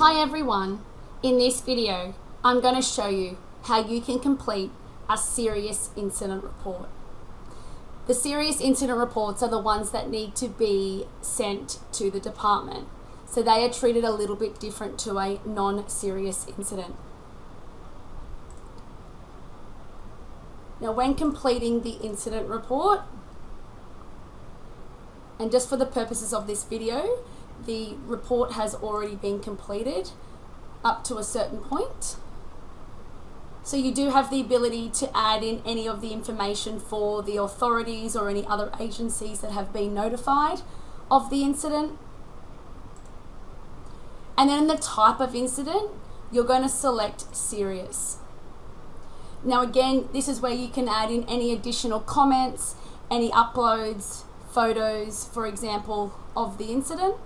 Hi everyone, in this video I'm going to show you how you can complete a serious incident report. The serious incident reports are the ones that need to be sent to the department, so they are treated a little bit different to a non-serious incident. Now when completing the incident report, and just for the purposes of this video, the report has already been completed up to a certain point. So you do have the ability to add in any of the information for the authorities or any other agencies that have been notified of the incident. And then in the type of incident, you're going to select serious. Now again, this is where you can add in any additional comments, any uploads, photos, for example, of the incident.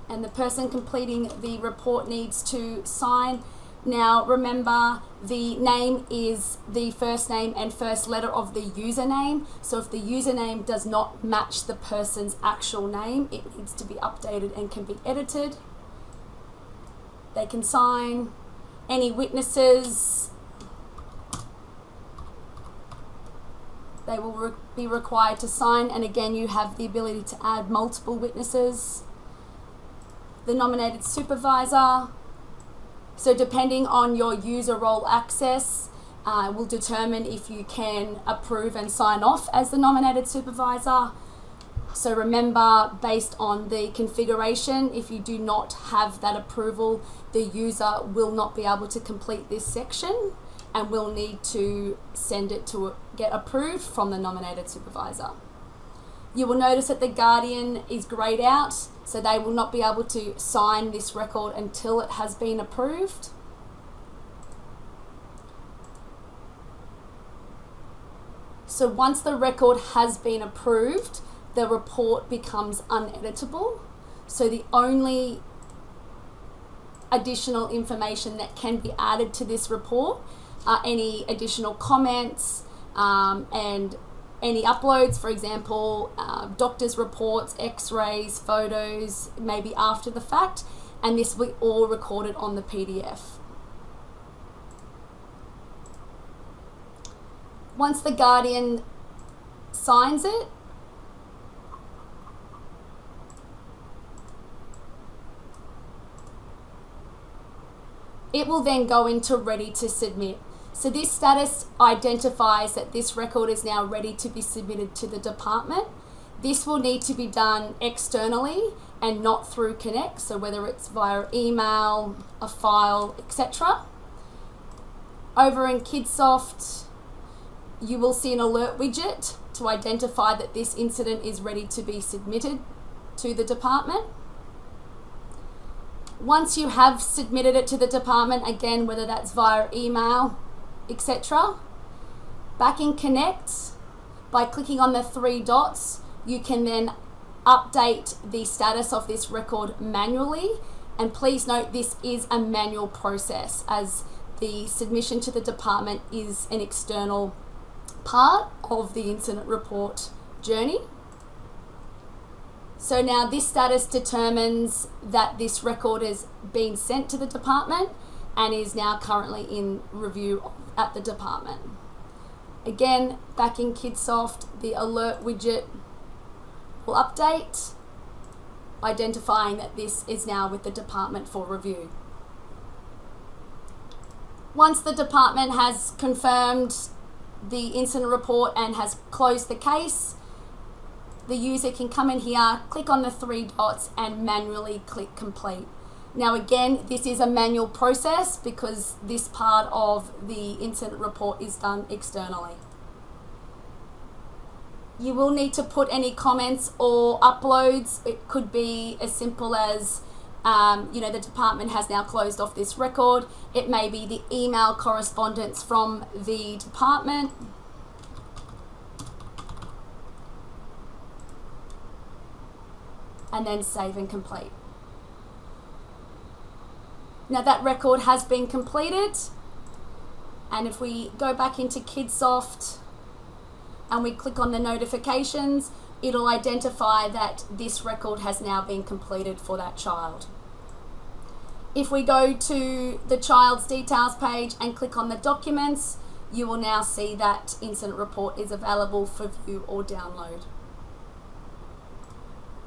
And the person completing the report needs to sign. Now remember, the name is the first name and first letter of the username. So if the username does not match the person's actual name, it needs to be updated and can be edited. They can sign. Any witnesses, they will be required to sign, and again you have the ability to add multiple witnesses. The nominated supervisor, so depending on your user role access, will determine if you can approve and sign off as the nominated supervisor. So remember, based on the configuration, if you do not have that approval, the user will not be able to complete this section and will need to send it to get approved from the nominated supervisor. You will notice that the guardian is grayed out, so they will not be able to sign this record until it has been approved. So once the record has been approved, the report becomes uneditable. So the only additional information that can be added to this report are any additional comments and any uploads, for example, doctor's reports, x-rays, photos, maybe after the fact, and this will be all recorded on the PDF. Once the guardian signs it, it will then go into ready to submit. So this status identifies that this record is now ready to be submitted to the department. This will need to be done externally and not through Konnect, so whether it's via email, a file, etc. Over in Kidsoft, you will see an alert widget to identify that this incident is ready to be submitted to the department. Once you have submitted it to the department, again, whether that's via email, etc., back in Konnect, by clicking on the three dots, you can then update the status of this record manually. And please note, this is a manual process, as the submission to the department is an external part of the incident report journey. So now this status determines that this record has been sent to the department and is now currently in review at the department. Again, back in Kidsoft, the alert widget will update, identifying that this is now with the department for review. Once the department has confirmed the incident report and has closed the case, the user can come in here, click on the three dots and manually click complete. Now again, this is a manual process because this part of the incident report is done externally. You will need to put any comments or uploads. It could be as simple as, the department has now closed off this record. It may be the email correspondence from the department. And then save and complete. Now that record has been completed, and if we go back into Kidsoft, and we click on the notifications, it'll identify that this record has now been completed for that child. If we go to the child's details page and click on the documents, you will now see that incident report is available for view or download.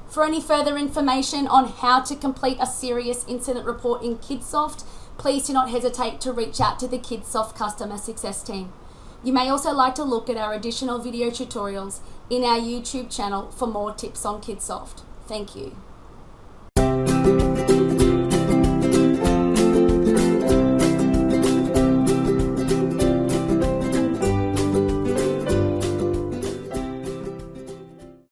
For any further information on how to complete a serious incident report in Kidsoft, please do not hesitate to reach out to the Kidsoft customer success team. You may also like to look at our additional video tutorials in our YouTube channel for more tips on Kidsoft. Thank you.